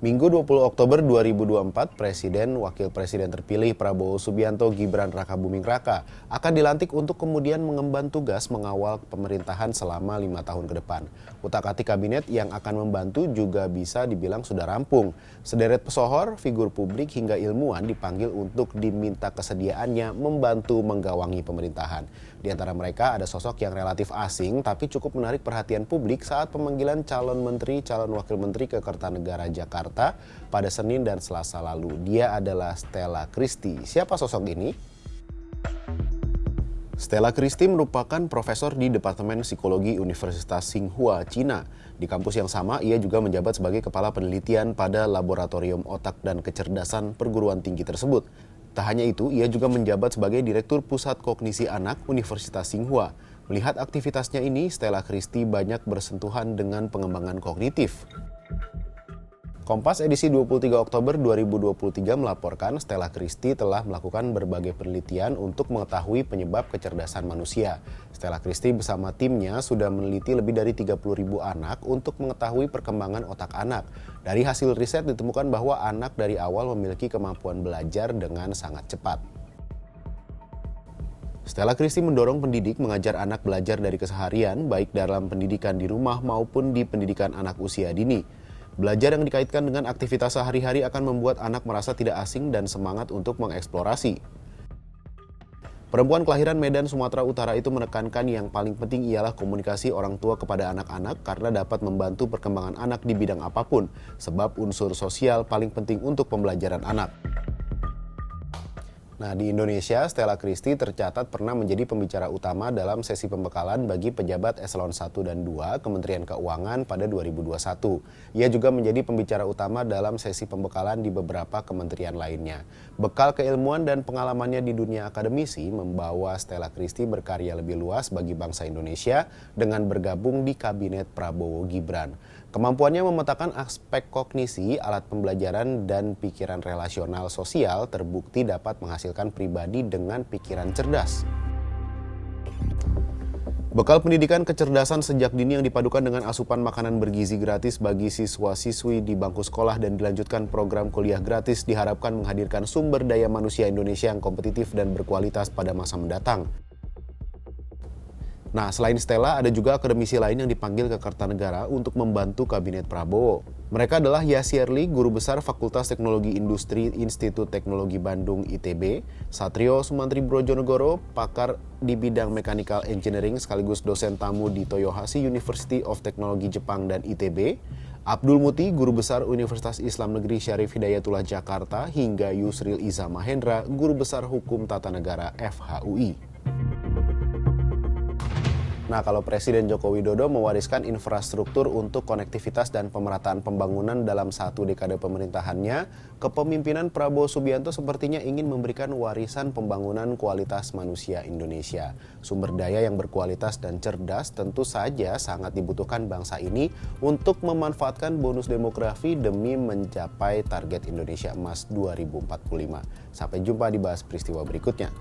Minggu 20 Oktober 2024, Presiden Wakil Presiden terpilih Prabowo Subianto Gibran Rakabuming Raka akan dilantik untuk kemudian mengemban tugas mengawal pemerintahan selama 5 tahun ke depan. Utak-atik kabinet yang akan membantu juga bisa dibilang sudah rampung. Sederet pesohor, figur publik hingga ilmuwan dipanggil untuk diminta kesediaannya membantu menggawangi pemerintahan. Di antara mereka ada sosok yang relatif asing tapi cukup menarik perhatian publik saat pemanggilan calon menteri, calon wakil menteri ke Kertanegara Jakarta pada Senin dan Selasa lalu. Dia adalah Stella Christy. Siapa sosok ini? Stella Christy merupakan profesor di Departemen Psikologi Universitas Tsinghua, Cina. Di kampus yang sama, ia juga menjabat sebagai kepala penelitian pada Laboratorium Otak dan Kecerdasan Perguruan Tinggi tersebut. Tak hanya itu, ia juga menjabat sebagai Direktur Pusat Kognisi Anak Universitas Tsinghua. Melihat aktivitasnya ini, Stella Christy banyak bersentuhan dengan pengembangan kognitif. Kompas edisi 23 Oktober 2023 melaporkan Stella Christy telah melakukan berbagai penelitian untuk mengetahui penyebab kecerdasan manusia. Stella Christy bersama timnya sudah meneliti lebih dari 30.000 anak untuk mengetahui perkembangan otak anak. Dari hasil riset ditemukan bahwa anak dari awal memiliki kemampuan belajar dengan sangat cepat. Stella Christy mendorong pendidik mengajar anak belajar dari keseharian, baik dalam pendidikan di rumah maupun di pendidikan anak usia dini. Belajar yang dikaitkan dengan aktivitas sehari-hari akan membuat anak merasa tidak asing dan semangat untuk mengeksplorasi. Perempuan kelahiran Medan, Sumatera Utara itu menekankan yang paling penting ialah komunikasi orang tua kepada anak-anak karena dapat membantu perkembangan anak di bidang apapun, sebab unsur sosial paling penting untuk pembelajaran anak. Nah, di Indonesia, Stella Christy tercatat pernah menjadi pembicara utama dalam sesi pembekalan bagi pejabat eselon 1 dan 2 Kementerian Keuangan pada 2021. Ia juga menjadi pembicara utama dalam sesi pembekalan di beberapa kementerian lainnya. Bekal keilmuan dan pengalamannya di dunia akademisi membawa Stella Christy berkarya lebih luas bagi bangsa Indonesia dengan bergabung di Kabinet Prabowo Gibran. Kemampuannya memetakan aspek kognisi, alat pembelajaran, dan pikiran relasional sosial terbukti dapat menghasilkan pribadi dengan pikiran cerdas. Bekal pendidikan kecerdasan sejak dini yang dipadukan dengan asupan makanan bergizi gratis bagi siswa-siswi di bangku sekolah dan dilanjutkan program kuliah gratis diharapkan menghadirkan sumber daya manusia Indonesia yang kompetitif dan berkualitas pada masa mendatang. Nah, selain Stella, ada juga akademisi lain yang dipanggil ke Kertanegara untuk membantu Kabinet Prabowo. Mereka adalah Yasierli, Guru Besar Fakultas Teknologi Industri Institut Teknologi Bandung ITB, Satrio Sumantri Brojonegoro, pakar di bidang Mechanical Engineering sekaligus dosen tamu di Toyohashi University of Technology Jepang dan ITB, Abdul Muti, Guru Besar Universitas Islam Negeri Syarif Hidayatullah Jakarta, hingga Yusril Iza Mahendra, Guru Besar Hukum Tata Negara FHUI. Nah, kalau Presiden Joko Widodo mewariskan infrastruktur untuk konektivitas dan pemerataan pembangunan dalam 1 dekade pemerintahannya, kepemimpinan Prabowo Subianto sepertinya ingin memberikan warisan pembangunan kualitas manusia Indonesia. Sumber daya yang berkualitas dan cerdas tentu saja sangat dibutuhkan bangsa ini untuk memanfaatkan bonus demografi demi mencapai target Indonesia Emas 2045. Sampai jumpa di Bahas Peristiwa berikutnya.